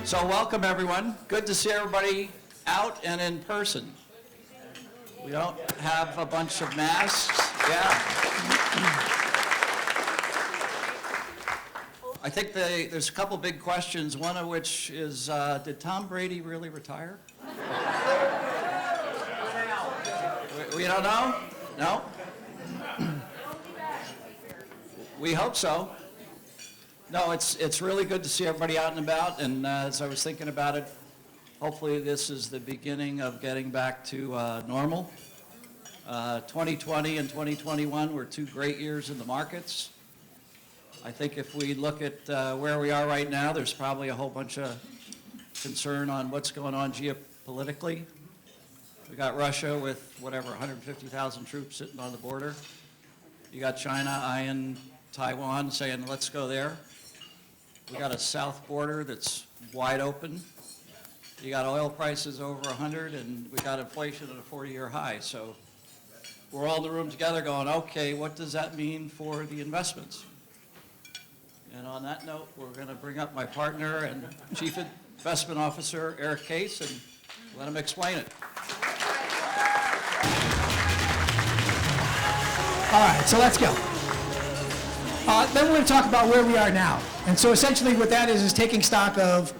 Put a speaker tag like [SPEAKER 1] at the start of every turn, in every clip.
[SPEAKER 1] So welcome, everyone. Good to see everybody out and in person. We don't have a bunch of masks. Yeah. I think there's a couple big questions, one of which is, did Tom Brady really retire? We don't know? No? We hope so. No, it's really good to see everybody out and about, and as I was thinking about it, hopefully this is the beginning of getting back to normal. 2020 and 2021 were two great years in the markets. I think if we look at where we are right now, there's probably a whole bunch of concern on what's going on geopolitically. We got Russia with, 150,000 troops sitting on the border. You got China eyeing Taiwan, saying, let's go there. We got a south border that's wide open. You got oil prices over 100, and we got inflation at a 40-year high. So we're all in the room together going, okay, what does that mean for the investments? And on that note, we're going to bring up my partner and Chief Investment Officer, Eric Caisse, and let him explain it.
[SPEAKER 2] All right, so let's go. Then we're going to talk about where we are now. And so essentially what that is taking stock of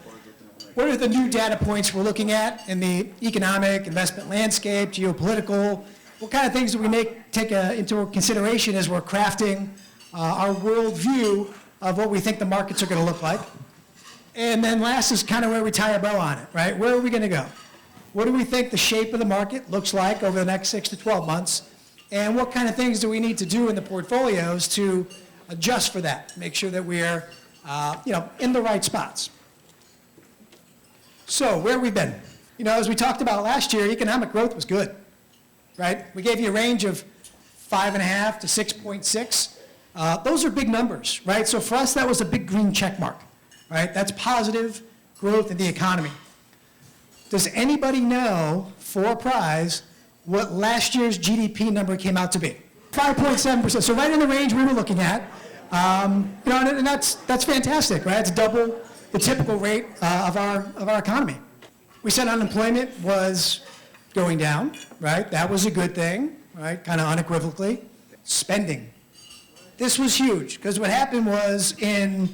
[SPEAKER 2] what are the new data points we're looking at in the economic, investment landscape, geopolitical, what kind of things do we take into consideration as we're crafting our world view of what we think the markets are going to look like. And then last is kind of where we tie a bow on it, right? Where are we going to go? What do we think the shape of the market looks like over the next 6 to 12 months? And what kind of things do we need to do in the portfolios to adjust for that, make sure that we're in the right spots. So where have we been? As we talked about last year, economic growth was good, right? We gave you a range of 5.5 to 6.6. Those are big numbers, right? So for us, that was a big green check mark, right? That's positive growth in the economy. Does anybody know, for a prize, what last year's GDP number came out to be? 5.7%, so right in the range we were looking at. And that's fantastic, right? It's double the typical rate of our economy. We said unemployment was going down, right? That was a good thing, right? Kind of unequivocally. Spending. This was huge, because what happened was in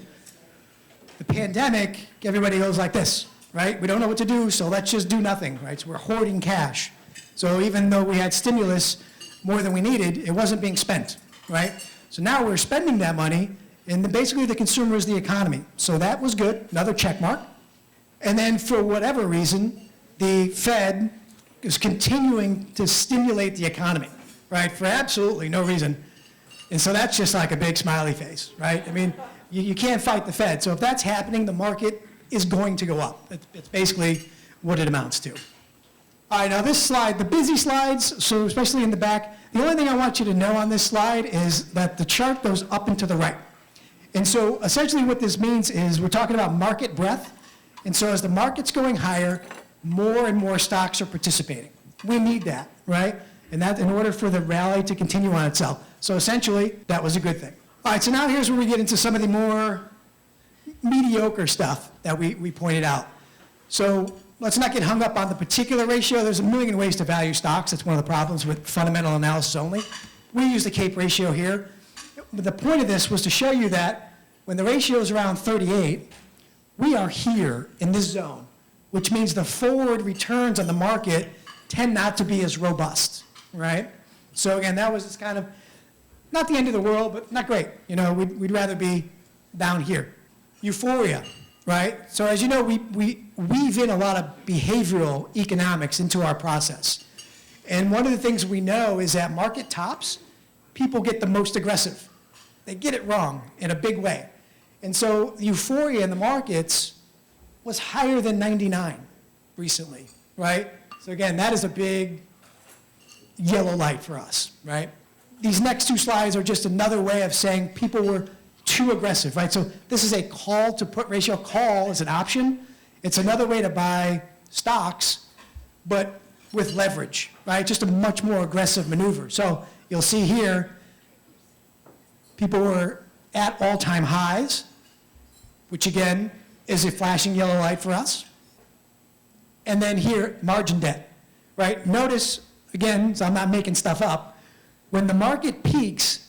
[SPEAKER 2] the pandemic, everybody goes like this, right? We don't know what to do, so let's just do nothing, right? So we're hoarding cash. So even though we had stimulus more than we needed, it wasn't being spent, right? So now we're spending that money, and basically the consumer is the economy. So that was good, another check mark. And then for whatever reason, the Fed is continuing to stimulate the economy, right? For absolutely no reason. And so that's just like a big smiley face, right? I mean, you can't fight the Fed. So if that's happening, the market is going to go up. It's basically what it amounts to. All right, now this slide, the busy slides, so especially in the back, the only thing I want you to know on this slide is that the chart goes up and to the right. And so essentially what this means is we're talking about market breadth. And so as the market's going higher, more and more stocks are participating. We need that, right? And that in order for the rally to continue on itself. So essentially, that was a good thing. All right, so now here's where we get into some of the more mediocre stuff that we pointed out. So let's not get hung up on the particular ratio. There's a million ways to value stocks. That's one of the problems with fundamental analysis only. We use the CAPE ratio here. But the point of this was to show you that when the ratio is around 38, we are here in this zone, which means the forward returns on the market tend not to be as robust, right? So again, that was just kind of not the end of the world, but not great. We'd rather be down here. Euphoria, right? So as you know, we weave in a lot of behavioral economics into our process. And one of the things we know is at market tops, people get the most aggressive. They get it wrong in a big way. And so euphoria in the markets was higher than 99 recently, right? So again, that is a big yellow light for us, right? These next two slides are just another way of saying people were too aggressive, right? So this is a call to put ratio. Call is an option. It's another way to buy stocks, but with leverage, right? Just a much more aggressive maneuver. So you'll see here, people were at all-time highs, which again is a flashing yellow light for us. And then here, margin debt, right? Notice, again, so I'm not making stuff up, when the market peaks,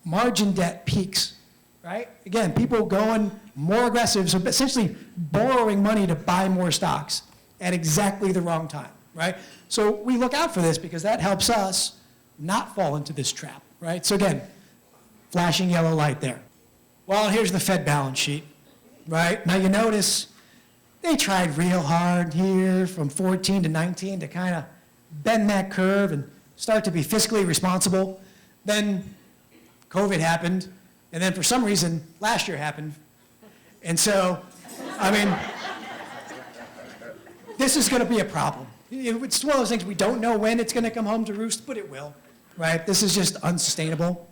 [SPEAKER 2] margin debt peaks, right? Again, people going more aggressive, so essentially borrowing money to buy more stocks at exactly the wrong time, right? So we look out for this because that helps us not fall into this trap, right? So again, flashing yellow light there. Well, here's the Fed balance sheet, right? Now you notice they tried real hard here from 14 to 19 to kind of bend that curve and start to be fiscally responsible. Then COVID happened, and then for some reason, last year happened. And so, I mean, this is going to be a problem. It's one of those things we don't know when it's going to come home to roost, but it will, right? This is just unsustainable.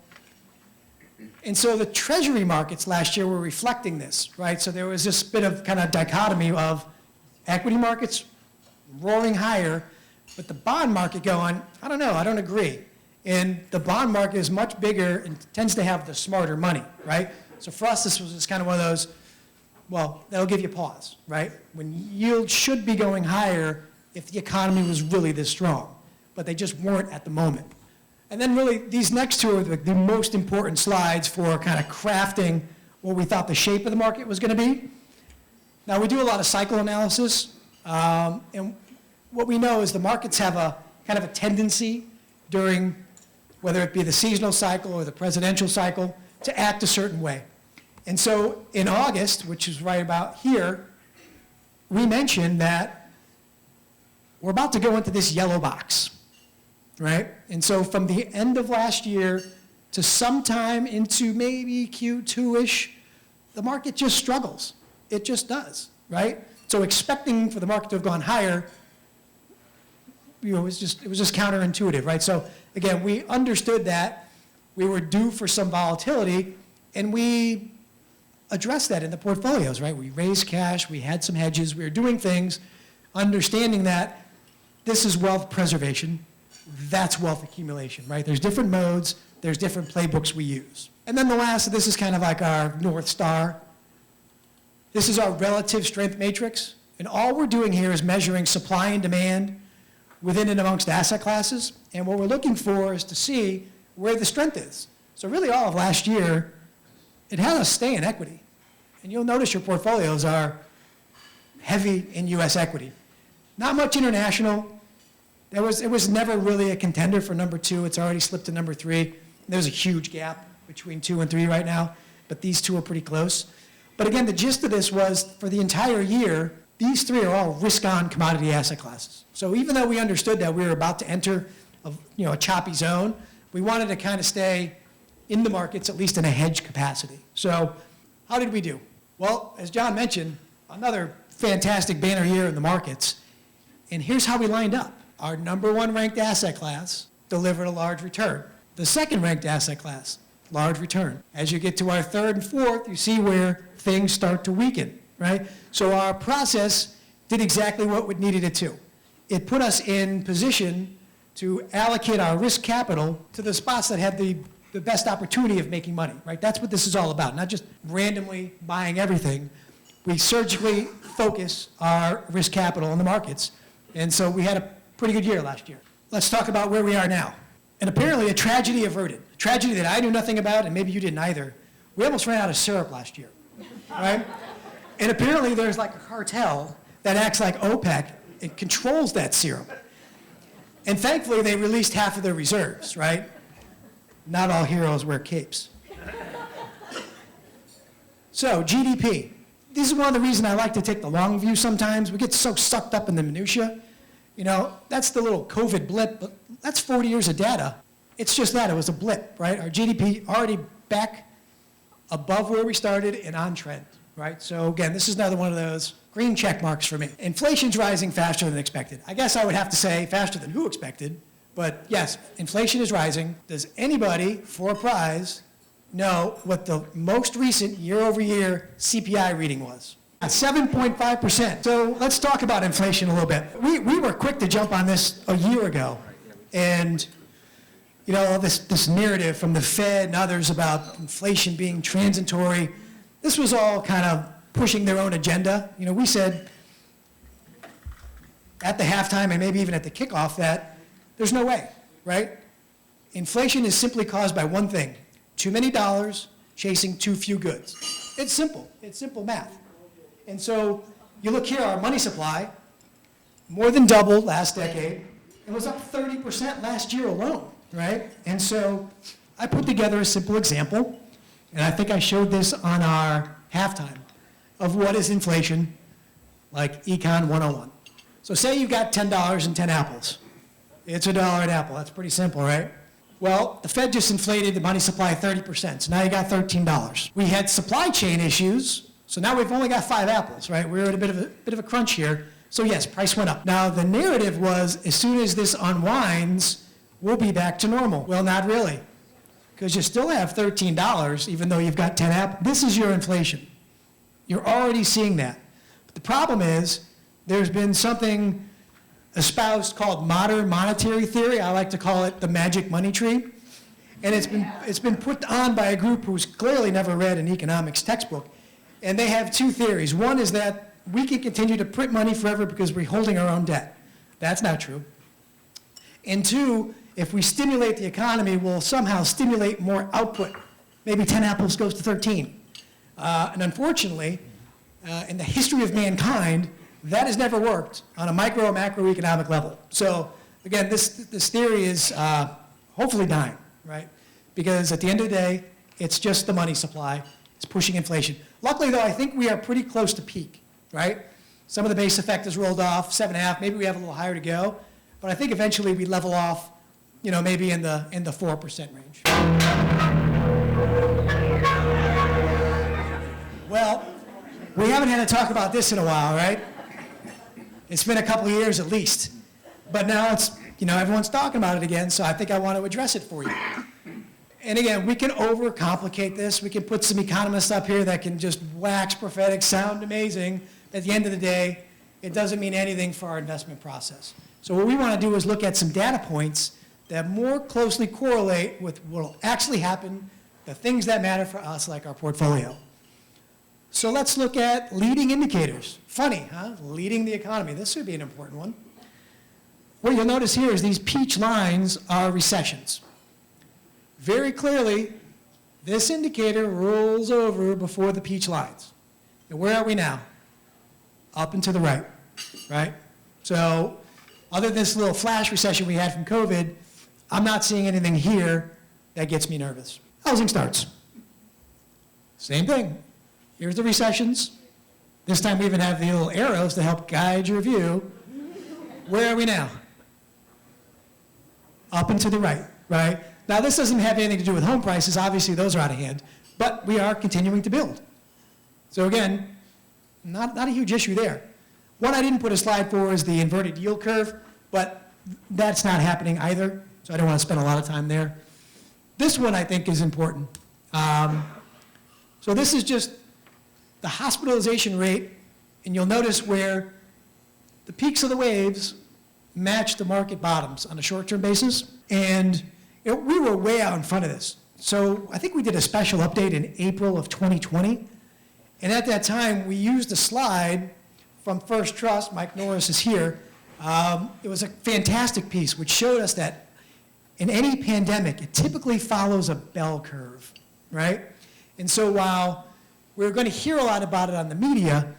[SPEAKER 2] And so the treasury markets last year were reflecting this, right? So there was this bit of kind of dichotomy of equity markets roaring higher, but the bond market going, I don't know, I don't agree. And the bond market is much bigger and tends to have the smarter money, right? So for us, this was just kind of one of those, well, that'll give you pause, right? When yields should be going higher if the economy was really this strong, but they just weren't at the moment. And then really, these next two are the most important slides for kind of crafting what we thought the shape of the market was going to be. Now, we do a lot of cycle analysis, and what we know is the markets have a kind of a tendency during, whether it be the seasonal cycle or the presidential cycle, to act a certain way. And so in August, which is right about here, we mentioned that we're about to go into this yellow box, right? And so from the end of last year to sometime into maybe Q2-ish, the market just struggles. It just does, right? So expecting for the market to have gone higher, it was just counterintuitive, right? So again, we understood that we were due for some volatility, and we addressed that in the portfolios, right? We raised cash, we had some hedges, we were doing things, understanding that this is wealth preservation, that's wealth accumulation, right? There's different modes, there's different playbooks we use. And then the last, this is kind of like our North Star. This is our relative strength matrix, and all we're doing here is measuring supply and demand within and amongst asset classes, and what we're looking for is to see where the strength is. So really all of last year, it had us stay in equity. And you'll notice your portfolios are heavy in US equity. Not much international. It was never really a contender for number 2. It's already slipped to number 3. There's a huge gap between 2 and 3 right now, but these two are pretty close. But again, the gist of this was for the entire year, these 3 are all risk-on commodity asset classes. So even though we understood that we were about to enter a choppy zone, we wanted to kind of stay in the markets, at least in a hedge capacity. So how did we do? Well, as John mentioned, another fantastic banner year in the markets. And here's how we lined up. Our number 1 ranked asset class delivered a large return. The second ranked asset class, large return. As you get to our 3rd and 4th, you see where things start to weaken, right? So our process did exactly what we needed it to. It put us in position to allocate our risk capital to the spots that had the best opportunity of making money, right? That's what this is all about, not just randomly buying everything. We surgically focus our risk capital in the markets. And so we had a pretty good year last year. Let's talk about where we are now. And apparently a tragedy averted, a tragedy that I knew nothing about, and maybe you didn't either. We almost ran out of syrup last year, right? And apparently there's like a cartel that acts like OPEC and controls that syrup. And thankfully they released half of their reserves, right? Not all heroes wear capes. So GDP. This is one of the reasons I like to take the long view sometimes. We get so sucked up in the minutia. That's the little COVID blip, but that's 40 years of data. It's just that, it was a blip, right? Our GDP already back above where we started and on trend, right? So again, this is another one of those green check marks for me. Inflation's rising faster than expected. I guess I would have to say faster than who expected, but yes, inflation is rising. Does anybody, for a prize, know what the most recent year-over-year CPI reading was? 7.5%. So let's talk about inflation a little bit. We were quick to jump on this a year ago. And, this narrative from the Fed and others about inflation being transitory, this was all kind of pushing their own agenda. You know, we said at the halftime and maybe even at the kickoff that there's no way, right? Inflation is simply caused by one thing: too many dollars chasing too few goods. It's simple. It's simple math. And so you look here, our money supply more than doubled last decade and was up 30% last year alone, right? And so I put together a simple example, and I think I showed this on our halftime, of what is inflation, like Econ 101. So say you've got $10 and 10 apples. It's $1 an apple. That's pretty simple, right? Well, the Fed just inflated the money supply 30%, so now you got $13. We had supply chain issues, so now we've only got 5 apples, right? We're at a bit of a crunch here. So yes, price went up. Now the narrative was, as soon as this unwinds, we'll be back to normal. Well, not really, because you still have $13, even though you've got 10 apples. This is your inflation. You're already seeing that. But the problem is, there's been something espoused called modern monetary theory. I like to call it the magic money tree. And it's been put on by a group who's clearly never read an economics textbook. And they have 2 theories. One is that we can continue to print money forever because we're holding our own debt. That's not true. And 2, if we stimulate the economy, we'll somehow stimulate more output. Maybe 10 apples goes to 13. And unfortunately, in the history of mankind, that has never worked on a micro or macroeconomic level. So again, this theory is hopefully dying, right? Because at the end of the day, it's just the money supply. It's pushing inflation. Luckily, though, I think we are pretty close to peak, right? Some of the base effect has rolled off, 7.5. Maybe we have a little higher to go. But I think eventually we level off, you know, maybe in the 4% range. Well, we haven't had to talk about this in a while, right? It's been a couple of years at least. But now it's, you know, everyone's talking about it again, so I think I want to address it for you. And again, we can overcomplicate this. We can put some economists up here that can just wax prophetic, sound amazing. At the end of the day, it doesn't mean anything for our investment process. So what we want to do is look at some data points that more closely correlate with what will actually happen, the things that matter for us, like our portfolio. So let's look at leading indicators. Funny, huh? Leading the economy. This would be an important one. What you'll notice here is these peach lines are recessions. Very clearly, this indicator rolls over before the peach lines. And where are we now? Up and to the right, right? So other than this little flash recession we had from COVID, I'm not seeing anything here that gets me nervous. Housing starts. Same thing. Here's the recessions. This time we even have the little arrows to help guide your view. Where are we now? Up and to the right, right? Now this doesn't have anything to do with home prices. Obviously those are out of hand. But we are continuing to build. So again, not a huge issue there. One I didn't put a slide for is the inverted yield curve, but that's not happening either. So I don't want to spend a lot of time there. This one I think is important. So this is just the hospitalization rate, and you'll notice where the peaks of the waves match the market bottoms on a short-term basis, and we were way out in front of this. So I think we did a special update in April of 2020, and at that time we used a slide from First Trust. Mike Norris is here. It was a fantastic piece which showed us that in any pandemic, it typically follows a bell curve, right? And so while we're going to hear a lot about it on the media,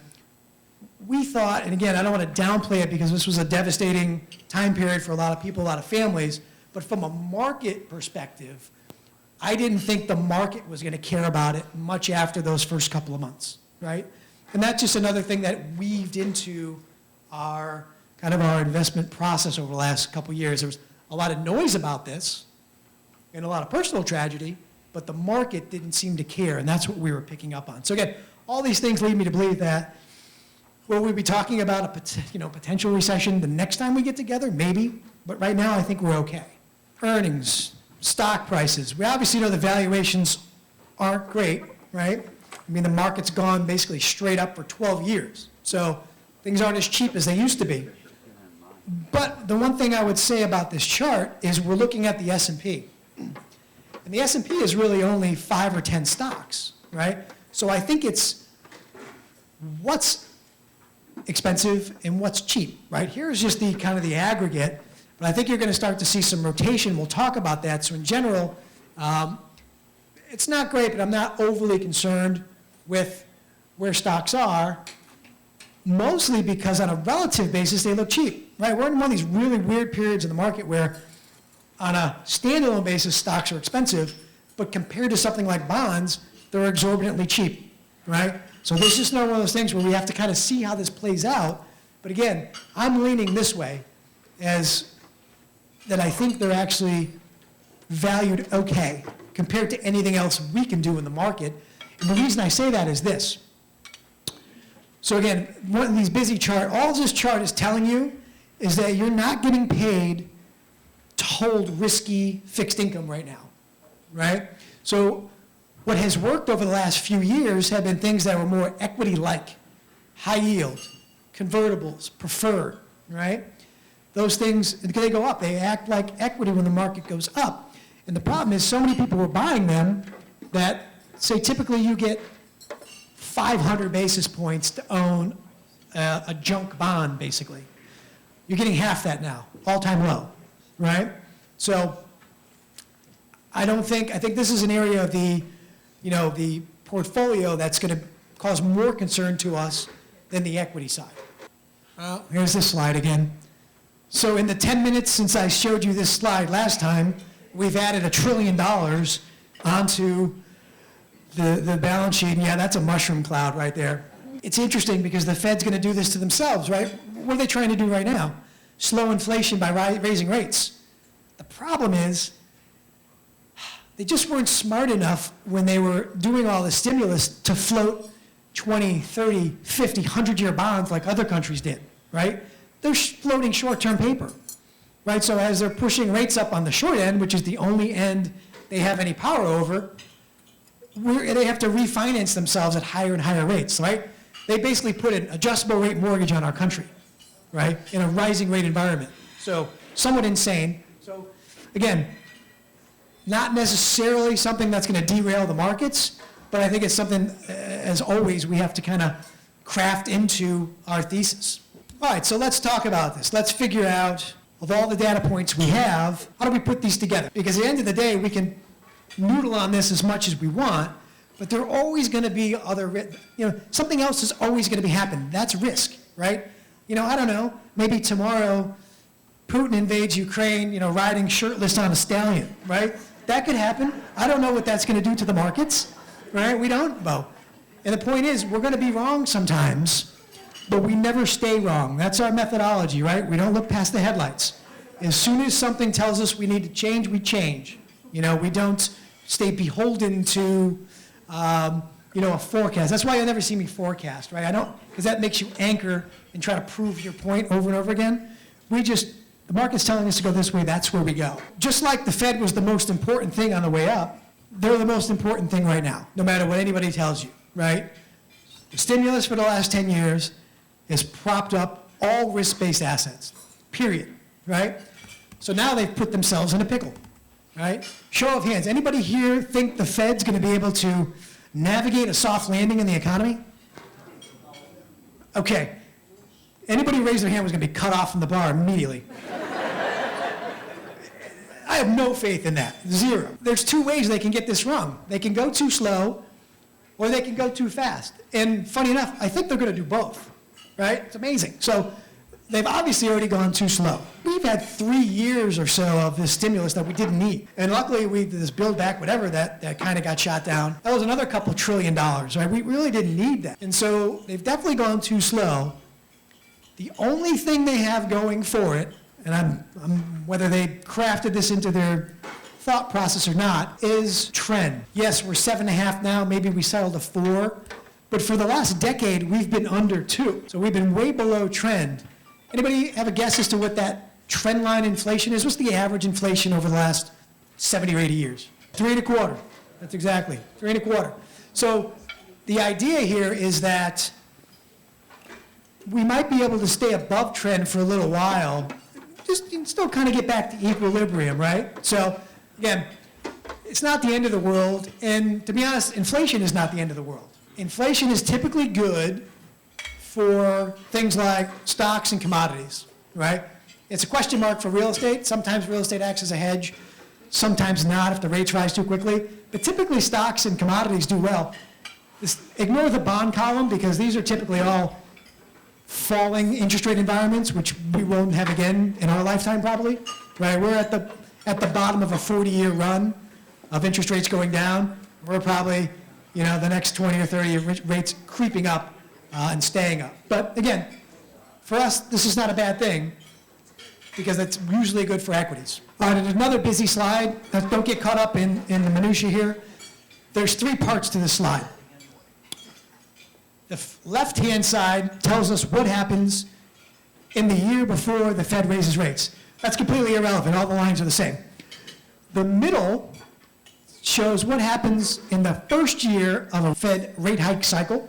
[SPEAKER 2] we thought, and again, I don't want to downplay it because this was a devastating time period for a lot of people, a lot of families, but from a market perspective, I didn't think the market was going to care about it much after those first couple of months, right? And that's just another thing that weaved into our kind of our investment process over the last couple of years. There was a lot of noise about this and a lot of personal tragedy, but the market didn't seem to care, and that's what we were picking up on. So again, all these things lead me to believe that will we be talking about a potential recession the next time we get together? Maybe, but right now I think we're okay. Earnings, stock prices. We obviously know the valuations aren't great, right? I mean, the market's gone basically straight up for 12 years. So things aren't as cheap as they used to be. But the one thing I would say about this chart is we're looking at the S&P. And the S&P is really only 5 or 10 stocks, right? So I think it's what's expensive and what's cheap, right? Here's just the kind of the aggregate, but I think you're going to start to see some rotation. We'll talk about that. So in general, it's not great, but I'm not overly concerned with where stocks are, mostly because on a relative basis, they look cheap, right? We're in one of these really weird periods in the market where on a standalone basis, stocks are expensive, but compared to something like bonds, they're exorbitantly cheap, right? So this is just not one of those things where we have to kind of see how this plays out. But again, I'm leaning this way as that I think they're actually valued okay compared to anything else we can do in the market. And the reason I say that is this. So again, one of these busy chart, all this chart is telling you is that you're not getting paid to hold risky fixed income right now, right? So what has worked over the last few years have been things that were more equity-like, high yield, convertibles, preferred, right? Those things, they go up. They act like equity when the market goes up. And the problem is so many people were buying them that, say, typically you get 500 basis points to own a junk bond, basically. You're getting half that now, all-time low, right? So I think this is an area of the portfolio that's going to cause more concern to us than the equity side. Here's this slide again. So in the 10 minutes since I showed you this slide last time, we've added $1 trillion onto the balance sheet. And yeah, that's a mushroom cloud right there. It's interesting because the Fed's going to do this to themselves, right? What are they trying to do right now? Slow inflation by raising rates. The problem is they just weren't smart enough when they were doing all the stimulus to float 20, 30, 50, 100-year bonds like other countries did, right? They're floating short-term paper, right? So as they're pushing rates up on the short end, which is the only end they have any power over, they have to refinance themselves at higher and higher rates, right? They basically put an adjustable rate mortgage on our country, right, in a rising rate environment. So somewhat insane. So again, not necessarily something that's going to derail the markets, but I think it's something, as always, we have to kind of craft into our thesis. All right, so let's talk about this. Let's figure out, of all the data points we have, how do we put these together? Because at the end of the day, we can noodle on this as much as we want, but there are always going to be other, something else is always going to be happening. That's risk, right? I don't know, maybe tomorrow Putin invades Ukraine, riding shirtless on a stallion, right? That could happen. I don't know what that's going to do to the markets, right? We don't know. And the point is, we're going to be wrong sometimes, but we never stay wrong. That's our methodology, right? We don't look past the headlights. As soon as something tells us we need to change, we change. We don't stay beholden to, a forecast. That's why you'll never see me forecast, right? I don't, because that makes you anchor and try to prove your point over and over again. The market's telling us to go this way, that's where we go. Just like the Fed was the most important thing on the way up, they're the most important thing right now, no matter what anybody tells you, right? The stimulus for the last 10 years has propped up all risk-based assets, period, right? So now they've put themselves in a pickle, right? Show of hands, anybody here think the Fed's going to be able to navigate a soft landing in the economy? Okay. Anybody who raised their hand was going to be cut off from the bar immediately. I have no faith in that, zero. There's two ways they can get this wrong. They can go too slow, or they can go too fast. And funny enough, I think they're going to do both, right? It's amazing. So they've obviously already gone too slow. We've had 3 years or so of this stimulus that we didn't need. And luckily, we did this Build Back, whatever, that kind of got shot down. That was another couple $1 trillion, right? We really didn't need that. And so they've definitely gone too slow. The only thing they have going for it, and whether they crafted this into their thought process or not, is trend. Yes, we're 7.5 now, maybe we settled to 4, but for the last decade, we've been under 2. So we've been way below trend. Anybody have a guess as to what that trend line inflation is? What's the average inflation over the last 70 or 80 years? 3.25. That's exactly, 3.25. So the idea here is that we might be able to stay above trend for a little while, just still kind of get back to equilibrium, right? So again, it's not the end of the world, and to be honest, inflation is not the end of the world. Inflation is typically good for things like stocks and commodities, right? It's a question mark for real estate. Sometimes real estate acts as a hedge, sometimes not if the rates rise too quickly. But typically stocks and commodities do well. Ignore the bond column because these are typically all falling interest rate environments, which we won't have again in our lifetime probably, right? We're at the bottom of a 40-year run of interest rates going down. We're probably, the next 20 or 30 year rates creeping up and staying up. But again, for us, this is not a bad thing because it's usually good for equities. All right, and another busy slide. Don't get caught up in the minutia here. There's three parts to this slide. The left-hand side tells us what happens in the year before the Fed raises rates. That's completely irrelevant. All the lines are the same. The middle shows what happens in the first year of a Fed rate hike cycle,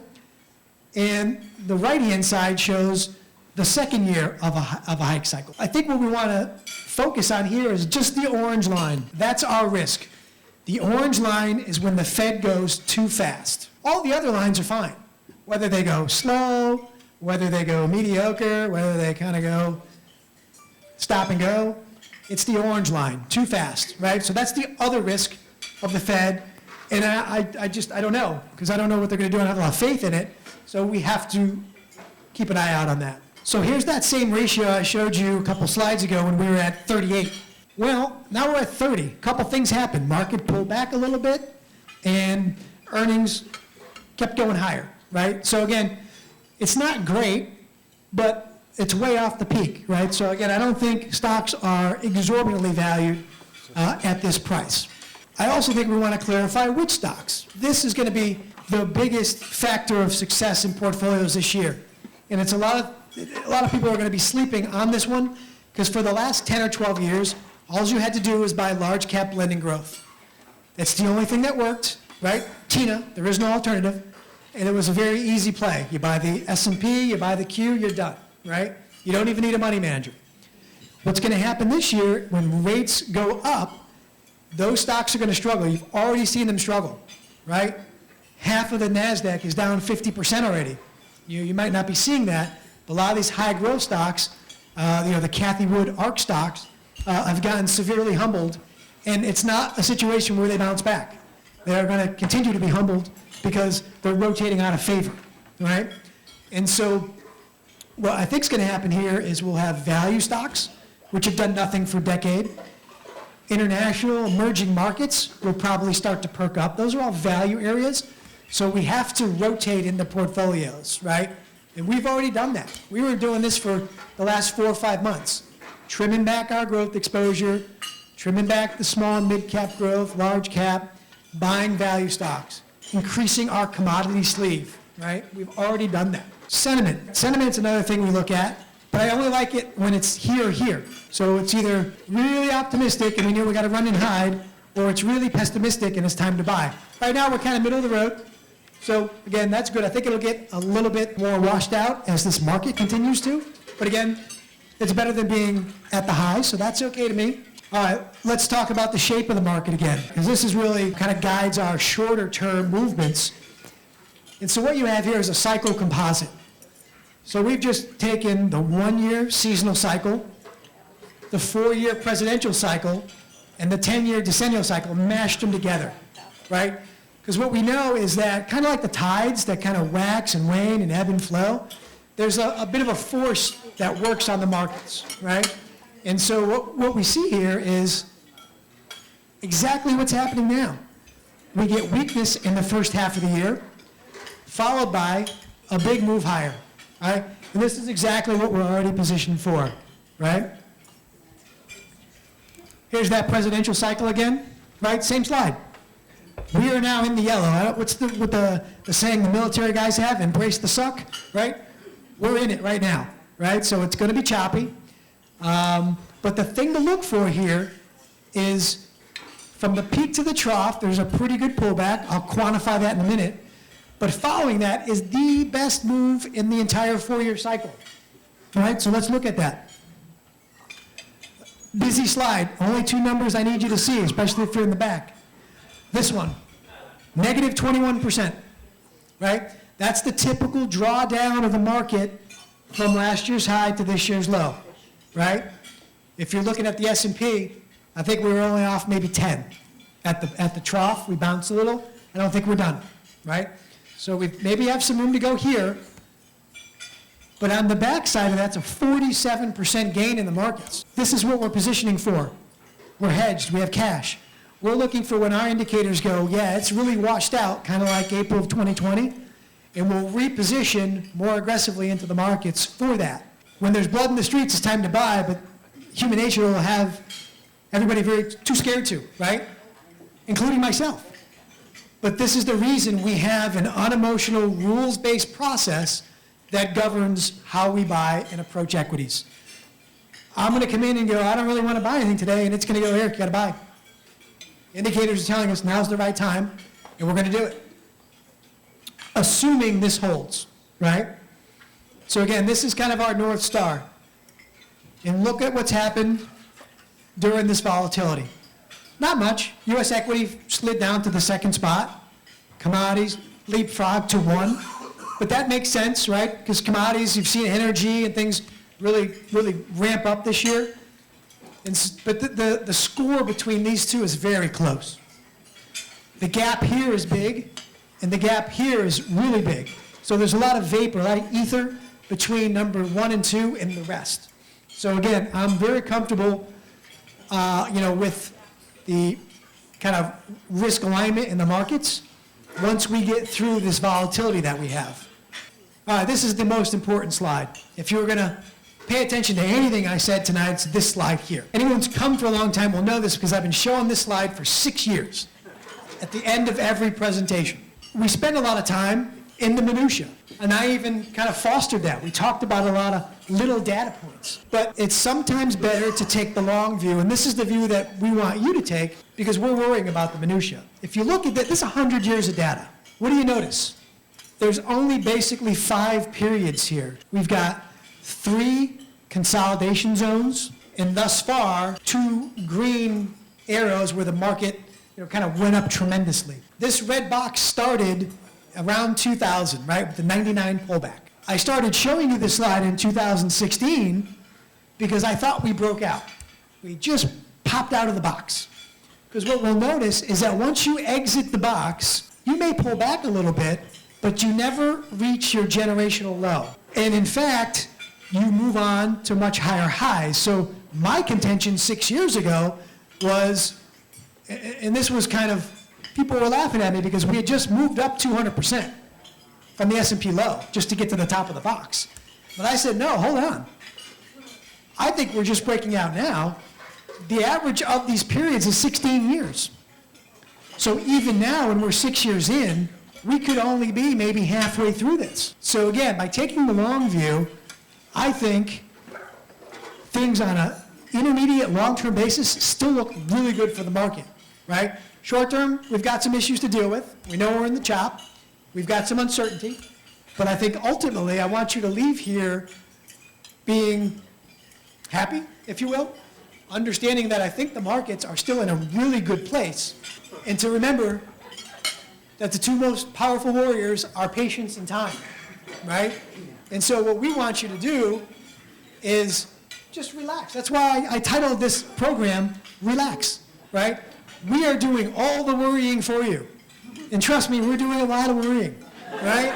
[SPEAKER 2] and the right-hand side shows the second year of a hike cycle. I think what we want to focus on here is just the orange line. That's our risk. The orange line is when the Fed goes too fast. All the other lines are fine. Whether they go slow, whether they go mediocre, whether they kind of go stop and go, it's the orange line, too fast, right? So that's the other risk of the Fed, and I don't know, because I don't know what they're going to do. I don't have a lot of faith in it, so we have to keep an eye out on that. So here's that same ratio I showed you a couple slides ago when we were at 38. Well, now we're at 30. A couple things happened. Market pulled back a little bit, and earnings kept going higher. Right? So again, it's not great, but it's way off the peak, right? So again, I don't think stocks are exorbitantly valued at this price. I also think we want to clarify which stocks. This is going to be the biggest factor of success in portfolios this year. And it's a lot of people are going to be sleeping on this one because for the last 10 or 12 years, all you had to do was buy large cap lending growth. That's the only thing that worked, right? TINA, there is no alternative. And it was a very easy play. You buy the S&P, you buy the Q, you're done, right? You don't even need a money manager. What's going to happen this year, when rates go up, those stocks are going to struggle. You've already seen them struggle, right? Half of the NASDAQ is down 50% already. You might not be seeing that, but a lot of these high growth stocks, the Cathie Wood ARC stocks, have gotten severely humbled, and it's not a situation where they bounce back. They're going to continue to be humbled because they're rotating out of favor, right? And so what I think is going to happen here is we'll have value stocks, which have done nothing for a decade. International emerging markets will probably start to perk up. Those are all value areas, so we have to rotate in the portfolios, right? And we've already done that. We were doing this for the last 4 or 5 months, trimming back our growth exposure, trimming back the small and mid-cap growth, large cap, buying value stocks, increasing our commodity sleeve, right? We've already done that. Sentiment. Sentiment's another thing we look at, but I only like it when it's here or here. So it's either really optimistic and we know we got to run and hide, or it's really pessimistic and it's time to buy. Right now we're kind of middle of the road. So again, that's good. I think it'll get a little bit more washed out as this market continues to. But again, it's better than being at the high, so that's okay to me. All right, let's talk about the shape of the market again, because this is really kind of guides our shorter term movements. And so what you have here is a cycle composite. So we've just taken the 1-year seasonal cycle, the 4-year presidential cycle, and the 10-year decennial cycle, mashed them together, right? Because what we know is that kind of like the tides that kind of wax and wane and ebb and flow, there's a bit of a force that works on the markets, right? And so what we see here is exactly what's happening now. We get weakness in the first half of the year, followed by a big move higher, right? And this is exactly what we're already positioned for, right? Here's that presidential cycle again, right? Same slide. We are now in the yellow. What's the saying the military guys have? Embrace the suck, right? We're in it right now, right? So it's going to be choppy. But the thing to look for here is from the peak to the trough, there's a pretty good pullback. I'll quantify that in a minute. But following that is the best move in the entire 4-year cycle. All right, so let's look at that. Busy slide. Only 2 numbers I need you to see, especially if you're in the back. This one, negative 21%, right? That's the typical drawdown of the market from last year's high to this year's low, right? If you're looking at the S&P, I think we were only off maybe 10. At the trough, we bounced a little. I don't think we're done, right? So we maybe have some room to go here. But on the backside of that's a 47% gain in the markets. This is what we're positioning for. We're hedged, we have cash. We're looking for when our indicators go, yeah, it's really washed out, kind of like April of 2020, and we'll reposition more aggressively into the markets for that. When there's blood in the streets, it's time to buy, but human nature will have everybody too scared to, right? Including myself. But this is the reason we have an unemotional, rules-based process that governs how we buy and approach equities. I'm going to come in and go, I don't really want to buy anything today, and it's going to go, Eric, you got to buy. Indicators are telling us now's the right time, and we're going to do it. Assuming this holds, right? So again, this is kind of our North Star. And look at what's happened during this volatility. Not much. U.S. equity slid down to the second spot. Commodities leapfrogged to 1. But that makes sense, right? Because commodities, you've seen energy and things really ramp up this year. But the score between these two is very close. The gap here is big, and the gap here is really big. So there's a lot of vapor, a lot of ether between number 1 and 2 and the rest. So again, I'm very comfortable, with the kind of risk alignment in the markets once we get through this volatility that we have. All right, this is the most important slide. If you were going to pay attention to anything I said tonight, it's this slide here. Anyone who's come for a long time will know this because I've been showing this slide for 6 years at the end of every presentation. We spend a lot of time in the minutia, and I even kind of fostered that. We talked about a lot of little data points, but it's sometimes better to take the long view, and this is the view that we want you to take because we're worrying about the minutia. If you look at this is 100 years of data. What do you notice? There's only basically 5 periods here. We've got 3 consolidation zones, and thus far, 2 green arrows where the market kind of went up tremendously. This red box started around 2000, right, with the 99 pullback. I started showing you this slide in 2016 because I thought we broke out. We just popped out of the box. Because what we'll notice is that once you exit the box, you may pull back a little bit, but you never reach your generational low. And in fact, you move on to much higher highs. So my contention 6 years ago was, and this was kind of, people were laughing at me because we had just moved up 200% from the S&P low just to get to the top of the box. But I said, no, hold on. I think we're just breaking out now. The average of these periods is 16 years. So even now, when we're 6 years in, we could only be maybe halfway through this. So again, by taking the long view, I think things on an intermediate long-term basis still look really good for the market, right? Short term, we've got some issues to deal with. We know we're in the chop. We've got some uncertainty. But I think ultimately, I want you to leave here being happy, if you will, understanding that I think the markets are still in a really good place, and to remember that the 2 most powerful warriors are patience and time, right? And so what we want you to do is just relax. That's why I titled this program, Relax, right? We are doing all the worrying for you. And trust me, we're doing a lot of worrying, right?